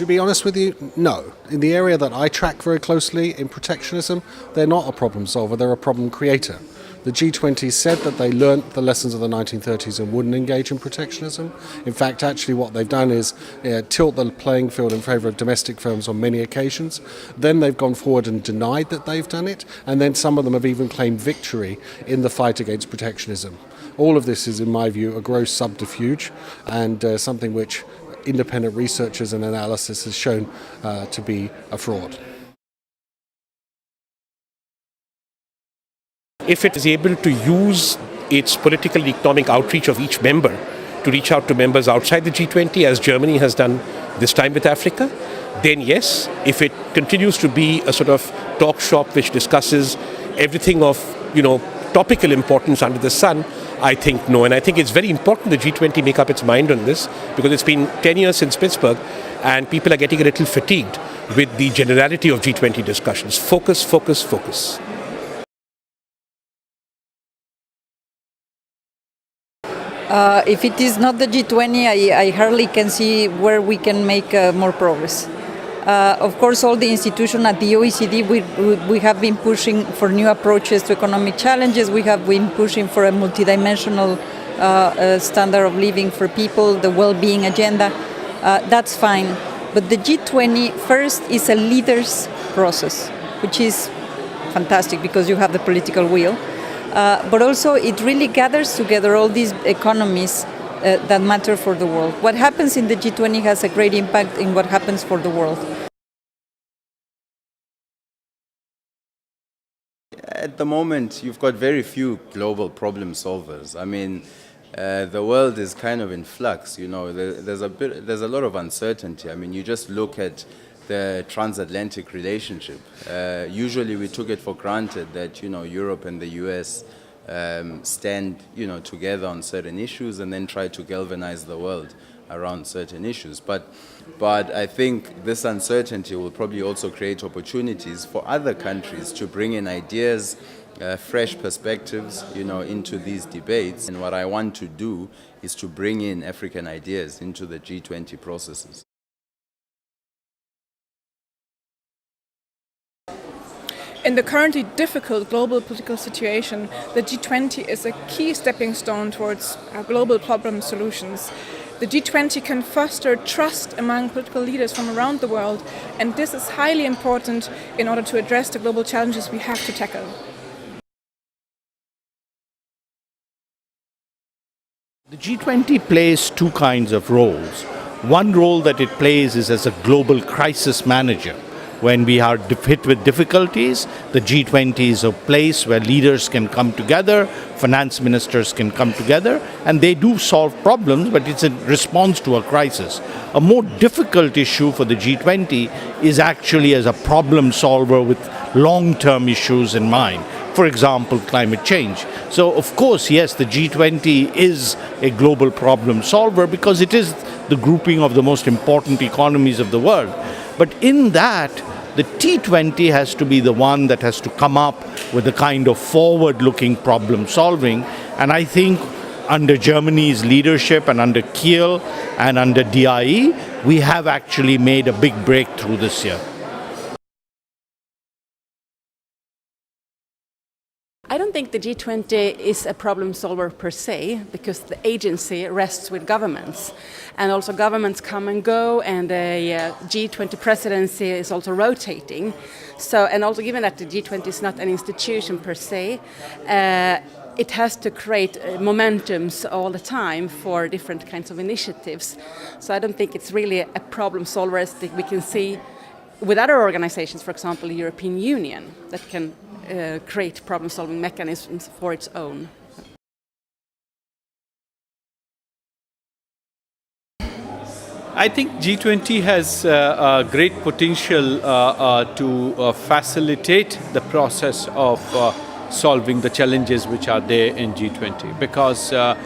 To be honest with you, no. In the area that I track very closely in protectionism, they're not a problem solver, they're a problem creator. The G20 said that they learnt the lessons of the 1930s and wouldn't engage in protectionism. In fact, actually what they've done is tilt the playing field in favour of domestic firms on many occasions. Then they've gone forward and denied that they've done it, and then some of them have even claimed victory in the fight against protectionism. All of this is, in my view, a gross subterfuge and something which independent researchers and analysis has shown to be a fraud. If it is able to use its political and economic outreach of each member to reach out to members outside the G20, as Germany has done this time with Africa, then yes. If it continues to be a sort of talk shop which discusses everything of, topical importance under the sun, I think no. And I think it's very important the G20 make up its mind on this, because it's been 10 years since Pittsburgh and people are getting a little fatigued with the generality of G20 discussions. Focus, focus, focus. If it is not the G20, I hardly can see where we can make more progress. Of course, all the institutions at the OECD, we have been pushing for new approaches to economic challenges. We have been pushing for a multidimensional standard of living for people, the well-being agenda. That's fine. But the G20 first is a leaders process, which is fantastic because you have the political will. But also it really gathers together all these economies that matter for the world. What happens in the G20 has a great impact in what happens for the world. At the moment, you've got very few global problem solvers. I mean, the world is kind of in flux. There's a lot of uncertainty. I mean, you just look at the transatlantic relationship. Usually we took it for granted that, Europe and the US stand, together on certain issues and then try to galvanize the world around certain issues. But I think this uncertainty will probably also create opportunities for other countries to bring in ideas, fresh perspectives, into these debates. And what I want to do is to bring in African ideas into the G20 processes. In the currently difficult global political situation, the G20 is a key stepping stone towards global problem solutions. The G20 can foster trust among political leaders from around the world, and this is highly important in order to address the global challenges we have to tackle. The G20 plays two kinds of roles. One role that it plays is as a global crisis manager. When we are hit with difficulties, the G20 is a place where leaders can come together, finance ministers can come together, and they do solve problems, but it's in response to a crisis. A more difficult issue for the G20 is actually as a problem solver with long-term issues in mind. For example, climate change. So, of course, yes, the G20 is a global problem solver because it is the grouping of the most important economies of the world. But in that, the T20 has to be the one that has to come up with a kind of forward-looking problem solving. And I think under Germany's leadership and under Kiel and under DIE, we have actually made a big breakthrough this year. I don't think the G20 is a problem solver per se, because the agency rests with governments. And also governments come and go, and the G20 presidency is also rotating. So, and also given that the G20 is not an institution per se, it has to create momentums all the time for different kinds of initiatives. So I don't think it's really a problem solver as we can see with other organizations, for example, the European Union, that can create problem-solving mechanisms for its own. I think G20 has a great potential to facilitate the process of solving the challenges which are there in G20, because the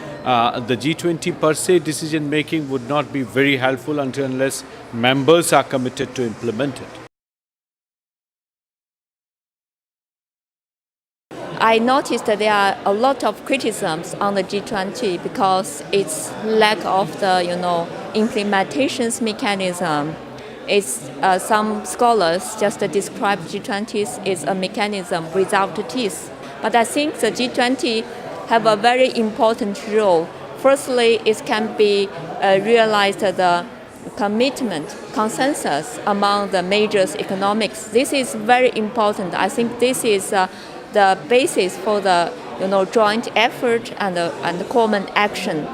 G20 per se decision making would not be very helpful unless members are committed to implement it. I noticed that there are a lot of criticisms on the G20 because its lack of the implementations mechanism some scholars just describe G20s as a mechanism without teeth. But I think the G20 have a very important role. Firstly, it can be realized the commitment, consensus among the major economics. This is very important. I think this is the basis for the joint effort and common action.